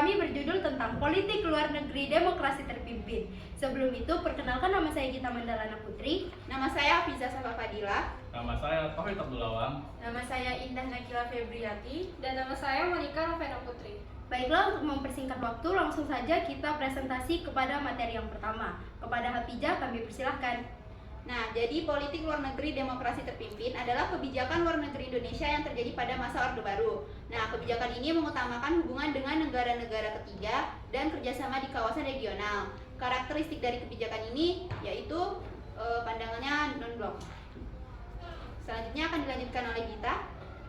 kami berjudul tentang politik luar negeri demokrasi terpimpin. Sebelum itu, perkenalkan nama saya Gita Mandalana Putri. Nama saya Fiza Safa Fadila. Nama saya Tauhid Abdulawang. Nama saya Indah Nakila Febriati. Dan nama saya Monika Novena Putri. Baiklah, untuk mempersingkat waktu, langsung saja kita presentasi kepada materi yang pertama. Kepada Hafizah, kami persilahkan. Nah, jadi politik luar negeri demokrasi terpimpin adalah kebijakan luar negeri Indonesia yang terjadi pada masa Orde Baru. Nah, kebijakan ini mengutamakan hubungan dengan negara-negara ketiga dan kerjasama di kawasan regional. Karakteristik dari kebijakan ini yaitu pandangannya non-blok. Selanjutnya akan dilanjutkan oleh Gita.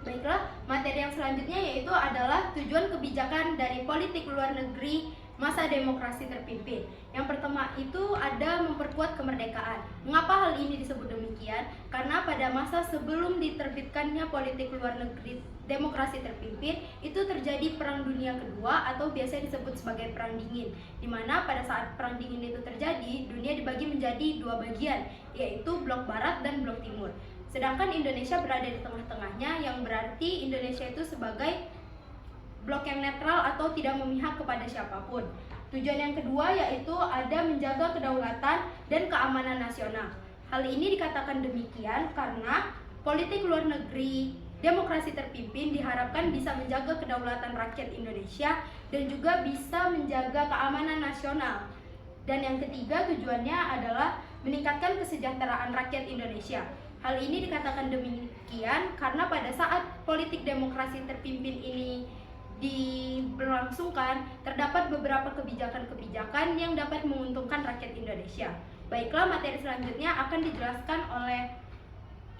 Baiklah, materi yang selanjutnya yaitu adalah tujuan kebijakan dari politik luar negeri masa demokrasi terpimpin. Yang pertama itu ada memperkuat kemerdekaan. Mengapa hal ini disebut demikian? Karena pada masa sebelum diterbitkannya politik luar negeri demokrasi terpimpin, itu terjadi Perang Dunia Kedua atau biasa disebut sebagai Perang Dingin, di mana pada saat Perang Dingin itu terjadi, dunia dibagi menjadi dua bagian, yaitu blok barat dan blok timur. Sedangkan Indonesia berada di tengah-tengahnya, yang berarti Indonesia itu sebagai blok yang netral atau tidak memihak kepada siapapun. Tujuan yang kedua yaitu ada menjaga kedaulatan dan keamanan nasional. Hal ini dikatakan demikian karena politik luar negeri demokrasi terpimpin diharapkan bisa menjaga kedaulatan rakyat Indonesia dan juga bisa menjaga keamanan nasional. Dan yang ketiga tujuannya adalah meningkatkan kesejahteraan rakyat Indonesia. Hal ini dikatakan demikian karena pada saat politik demokrasi terpimpin ini diberlangsungkan, terdapat beberapa kebijakan-kebijakan yang dapat menguntungkan rakyat Indonesia. Baiklah, materi selanjutnya akan dijelaskan oleh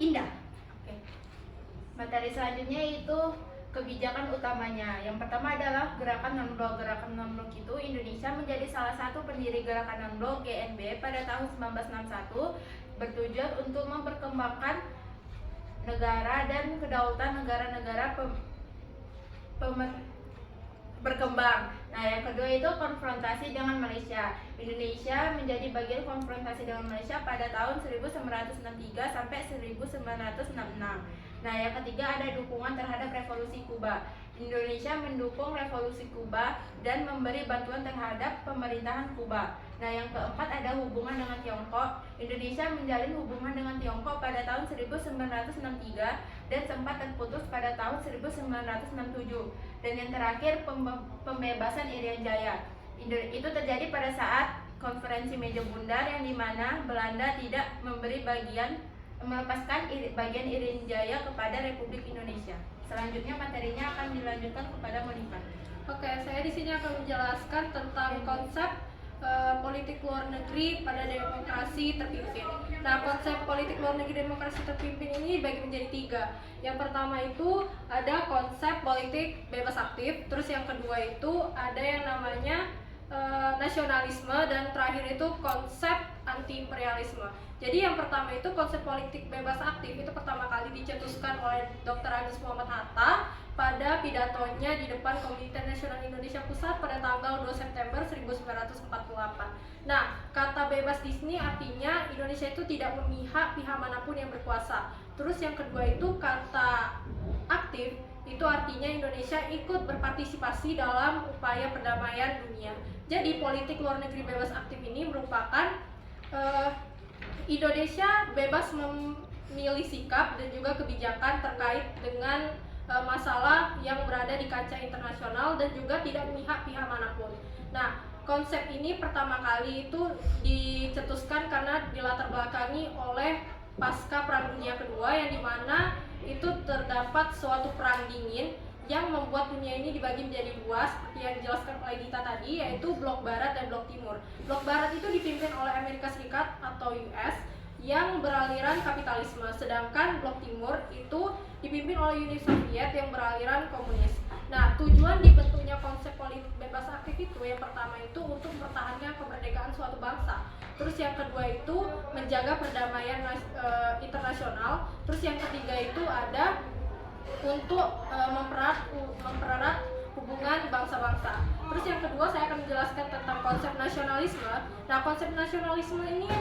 Indah. Oke. Materi selanjutnya itu kebijakan utamanya. Yang pertama adalah gerakan non-blok. Gerakan non-blok itu Indonesia menjadi salah satu pendiri gerakan non-blok GNB pada tahun 1961, bertujuan untuk memperkembangkan negara dan kedaulatan negara-negara berkembang. Nah, yang kedua itu konfrontasi dengan Malaysia. Indonesia menjadi bagian konfrontasi dengan Malaysia pada tahun 1963 sampai 1966. Nah, yang ketiga ada dukungan terhadap revolusi Kuba. Indonesia mendukung revolusi Kuba dan memberi bantuan terhadap pemerintahan Kuba. Nah, yang keempat ada hubungan dengan Tiongkok. Indonesia menjalin hubungan dengan Tiongkok pada tahun 1963 dan sempat terputus pada tahun 1967. Dan yang terakhir pembebasan Irian Jaya. Itu terjadi pada saat konferensi meja bundar yang dimana Belanda tidak melepaskan bagian Irian Jaya kepada Republik Indonesia. Selanjutnya materinya akan dilanjutkan kepada Monika. Oke, saya di sini akan menjelaskan tentang konsep politik luar negeri pada demokrasi terpimpin. Nah, konsep politik luar negeri demokrasi terpimpin ini dibagi menjadi tiga. Yang pertama itu ada konsep politik bebas aktif, terus yang kedua itu ada yang namanya nasionalisme, dan terakhir itu konsep anti-imperialisme. Jadi yang pertama itu konsep politik bebas aktif itu pertama kali dicetuskan oleh Dr. Agus Muhammad Hatta pada pidatonya di depan Komite Nasional Indonesia Pusat pada tanggal 2 September 1948. Nah, kata bebas di sini artinya Indonesia itu tidak memihak pihak manapun yang berkuasa. Terus yang kedua itu kata aktif, itu artinya Indonesia ikut berpartisipasi dalam upaya perdamaian dunia. Jadi politik luar negeri bebas aktif ini merupakan Indonesia bebas memilih sikap dan juga kebijakan terkait dengan masalah yang berada di kancah internasional dan juga tidak memihak pihak manapun. Nah, konsep ini pertama kali itu dicetuskan karena dilatar belakangi oleh pasca Perang Dunia Kedua, yang dimana itu terdapat suatu perang dingin yang membuat dunia ini dibagi menjadi dua seperti yang dijelaskan oleh Gita tadi, yaitu blok barat dan blok timur. Blok barat itu dipimpin oleh Amerika Serikat atau US yang beraliran kapitalisme, sedangkan blok timur itu dipimpin oleh Uni Soviet yang beraliran komunis. Nah, tujuan dibentuknya konsep politik bebas aktif itu yang pertama itu untuk mempertahankan kemerdekaan suatu bangsa. Terus yang kedua itu menjaga perdamaian internasional. Terus yang ketiga itu ada untuk mempererat hubungan bangsa-bangsa. Terus yang kedua saya akan menjelaskan tentang konsep nasionalisme. Nah, konsep nasionalisme ini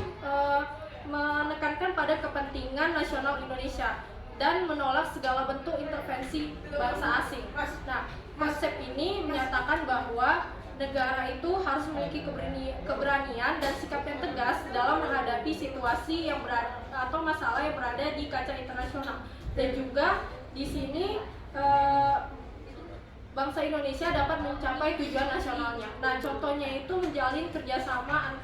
menekankan pada kepentingan nasional Indonesia dan menolak segala bentuk intervensi bangsa asing. Nah, konsep ini menyatakan bahwa negara itu harus memiliki keberanian dan sikap yang tegas dalam menghadapi situasi yang berada atau masalah yang berada di kancah internasional. Dan juga di sini bangsa Indonesia dapat mencapai tujuan nasionalnya. Nah, contohnya itu menjalin kerjasama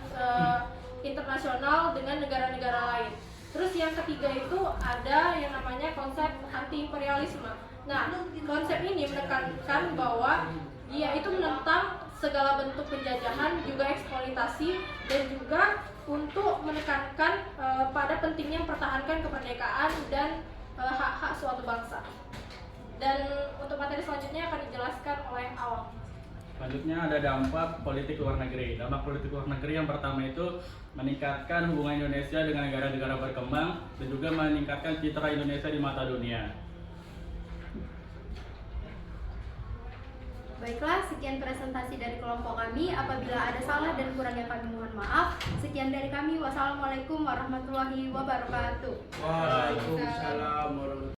internasional dengan negara-negara lain. Terus yang ketiga itu ada yang namanya konsep anti-imperialisme. Nah, konsep ini menekankan bahwa dia itu menentang segala bentuk penjajahan, juga eksploitasi, dan juga untuk menekankan pada pentingnya mempertahankan kemerdekaan dan hak-hak suatu bangsa. Dan untuk materi selanjutnya akan dijelaskan oleh Awang. Selanjutnya ada dampak politik luar negeri. Dampak politik luar negeri yang pertama itu meningkatkan hubungan Indonesia dengan negara-negara berkembang dan juga meningkatkan citra Indonesia di mata dunia. Baiklah, sekian presentasi dari kelompok kami. Apabila ada salah dan kurangnya kami mohon maaf. Sekian dari kami. Wassalamualaikum warahmatullahi wabarakatuh. Waalaikumsalam warahmatullahi wabarakatuh.